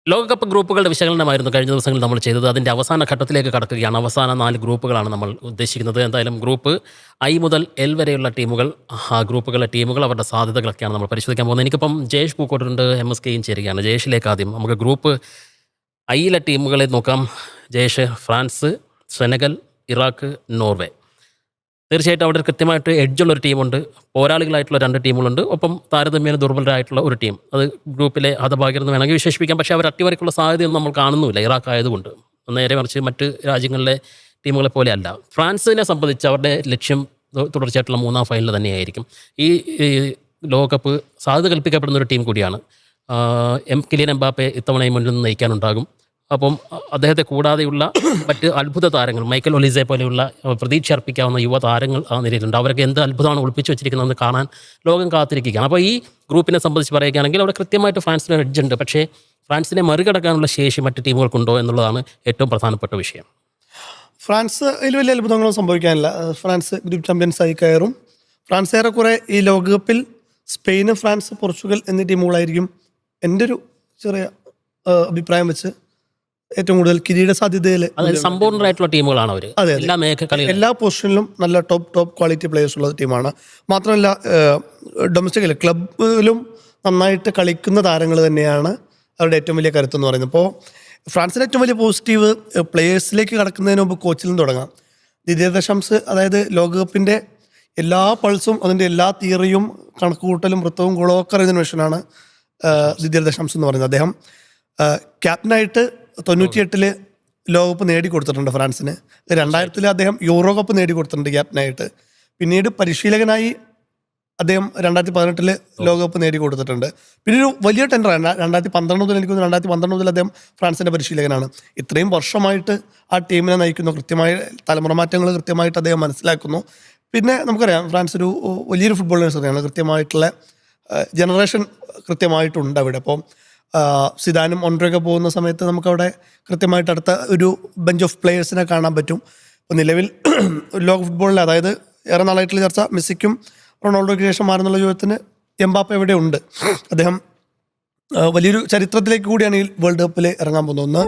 ലോകകപ്പ് ഗ്രൂപ്പുകളുടെ വിശകലനമായിരുന്നു കഴിഞ്ഞ ദിവസങ്ങളിൽ നമ്മൾ ചെയ്തത്. അതിൻ്റെ അവസാന ഘട്ടത്തിലേക്ക് കടക്കുകയാണ്. അവസാന 4 ഗ്രൂപ്പുകളാണ് നമ്മൾ ഉദ്ദേശിക്കുന്നത്. എന്തായാലും ഗ്രൂപ്പ് ഐ മുതൽ എൽ വരെയുള്ള ടീമുകൾ, ആ ഗ്രൂപ്പുകളിലെ ടീമുകൾ, അവരുടെ സാധ്യതകളൊക്കെയാണ് നമ്മൾ പരിശോധിക്കാൻ പോകുന്നത്. എനിക്കിപ്പം ജയേഷ് പൂക്കോട്ടുണ്ട്, MSKയും ചേരുകയാണ്. ജയേഷിലേക്ക് ആദ്യം നമുക്ക് ഗ്രൂപ്പ് ഐയിലെ ടീമുകളെ നോക്കാം. Jayesh, France, Senegal, Iraq, Norway. തീർച്ചയായിട്ടും അവിടെ കൃത്യമായിട്ട് എഡ്ജുള്ളൊരു ടീമുണ്ട്, പോരാളികളായിട്ടുള്ള 2 ടീമുകളുണ്ട്, ഒപ്പം താരതമ്യേന ദുർബലരായിട്ടുള്ള ഒരു ടീം. അത് ഗ്രൂപ്പിലെ ഹതഭാഗ്യരെന്ന് വേണമെങ്കിൽ വിശേഷിപ്പിക്കാം. പക്ഷേ അവർ അട്ടിമറിക്കുള്ള സാധ്യതയൊന്നും നമ്മൾ കാണുന്നില്ല ഇറാഖ് ആയതുകൊണ്ട്. നേരെ മറിച്ച് മറ്റ് രാജ്യങ്ങളിലെ ടീമുകളെ പോലെ അല്ല. ഫ്രാൻസിനെ സംബന്ധിച്ച് അവരുടെ ലക്ഷ്യം തുടർച്ചയായിട്ടുള്ള 3ാം ഫൈനൽ തന്നെയായിരിക്കും. ഈ ലോകകപ്പ് സാധ്യത കൽപ്പിക്കപ്പെടുന്ന ഒരു ടീം കൂടിയാണ്. കിലിയൻ എംബാപ്പെ ഇത്തവണയും മുന്നിൽ നിന്ന് നയിക്കാനുണ്ടാകും. അപ്പം അദ്ദേഹത്തെ കൂടാതെയുള്ള മറ്റ് അത്ഭുത താരങ്ങൾ, മൈക്കൽ ഒലിസെ പോലെയുള്ള പ്രതീക്ഷ അർപ്പിക്കാവുന്ന യുവ താരങ്ങൾ ആ നിരയിലുണ്ട്. അവരൊക്കെ എന്ത് അത്ഭുതമാണ് ഒളിപ്പിച്ച് വെച്ചിരിക്കുന്നതെന്ന് കാണാൻ ലോകം കാത്തിരിക്കുകയാണ്. അപ്പോൾ ഈ ഗ്രൂപ്പിനെ സംബന്ധിച്ച് പറയുകയാണെങ്കിൽ അവിടെ കൃത്യമായിട്ട് ഫ്രാൻസിന് എഡ്ജുണ്ട്. പക്ഷേ ഫ്രാൻസിനെ മറികടക്കാനുള്ള ശേഷി മറ്റ് ടീമുകൾക്കുണ്ടോ എന്നുള്ളതാണ് ഏറ്റവും പ്രധാനപ്പെട്ട വിഷയം. ഫ്രാൻസ് അതിൽ വലിയ അത്ഭുതങ്ങളൊന്നും സംഭവിക്കാനില്ല. ഫ്രാൻസ് ഗ്രൂപ്പ് ചാമ്പ്യൻസായി കയറും. ഫ്രാൻസ് ഏറെക്കുറെ ഈ ലോകകപ്പിൽ സ്പെയിന്, ഫ്രാൻസ്, പോർച്ചുഗൽ എന്നീ ടീമുകളായിരിക്കും എൻ്റെ ഒരു ചെറിയ അഭിപ്രായം വെച്ച് ഏറ്റവും കൂടുതൽ കിരീട സാധ്യതയിൽ. സമ്പൂർണ്ണരായിട്ടുള്ള ടീമുകളാണ് അവർ. അതെ, എല്ലാ പൊസിഷനിലും നല്ല ടോപ്പ് ക്വാളിറ്റി പ്ലേയേഴ്സ് ഉള്ള ടീമാണ്. മാത്രമല്ല ഡൊമസ്റ്റിക്കിൽ ക്ലബിലും നന്നായിട്ട് കളിക്കുന്ന താരങ്ങൾ തന്നെയാണ് അവരുടെ ഏറ്റവും വലിയ കരുത്തെന്ന് പറയുന്നത്. ഇപ്പോൾ ഫ്രാൻസിൻ്റെ ഏറ്റവും വലിയ പോസിറ്റീവ് പ്ലേയേഴ്സിലേക്ക് കടക്കുന്നതിന് മുമ്പ് കോച്ചിൽ നിന്ന് തുടങ്ങാം. ദിദിയർ ദശാംസ്, അതായത് ലോകകപ്പിൻ്റെ എല്ലാ പൾസും അതിൻ്റെ എല്ലാ തിയറിയും കണക്കുകൂട്ടലും വൃത്തവും ഗുണമൊക്കെ അറിയുന്ന മനുഷ്യനാണ് ദിദിയർ ദശാംസ് എന്ന് പറയുന്നത്. അദ്ദേഹം ക്യാപ്റ്റനായിട്ട് 98 ലോകകപ്പ് നേടിക്കൊടുത്തിട്ടുണ്ട് ഫ്രാൻസിന്. 2000 അദ്ദേഹം യൂറോ കപ്പ് നേടിക്കൊടുത്തിട്ടുണ്ട് ക്യാപ്റ്റനായിട്ട്. പിന്നീട് പരിശീലകനായി അദ്ദേഹം 2018 ലോകകപ്പ് നേടിക്കൊടുത്തിട്ടുണ്ട്. പിന്നെ ഒരു വലിയ ടെൻഡറാണ് 2012 മുതൽ. എനിക്ക് 2012 മുതൽ അദ്ദേഹം ഫ്രാൻസിൻ്റെ പരിശീലകനാണ്. ഇത്രയും വർഷമായിട്ട് ആ ടീമിനെ നയിക്കുന്നു. കൃത്യമായ തലമുറ മാറ്റങ്ങൾ കൃത്യമായിട്ട് അദ്ദേഹം മനസ്സിലാക്കുന്നു. പിന്നെ നമുക്കറിയാം ഫ്രാൻസ് ഒരു വലിയൊരു ഫുട്ബോളേഴ്സ് തന്നെയാണ്. കൃത്യമായിട്ടുള്ള ജനറേഷൻ കൃത്യമായിട്ടുണ്ട് അവിടെ. അപ്പോൾ സിദാനും ഒൻട്രയൊക്കെ പോകുന്ന സമയത്ത് നമുക്കവിടെ കൃത്യമായിട്ട് അടുത്ത ഒരു ബെഞ്ച് ഓഫ് പ്ലേയേഴ്സിനെ കാണാൻ പറ്റും. ഇപ്പോൾ നിലവിൽ ലോക ഫുട്ബോളിൽ, അതായത് ഏറെ നാളായിട്ടുള്ള ചർച്ച, മെസ്സിക്കും റൊണാൾഡോയ്ക്ക് ശേഷം മാറുന്നുള്ള ചോദ്യത്തിന് എംബാപ്പെ എവിടെ ഉണ്ട്. അദ്ദേഹം വലിയൊരു ചരിത്രത്തിലേക്ക് കൂടിയാണ് ഈ വേൾഡ് കപ്പിൽ ഇറങ്ങാൻ പോകുന്നത്.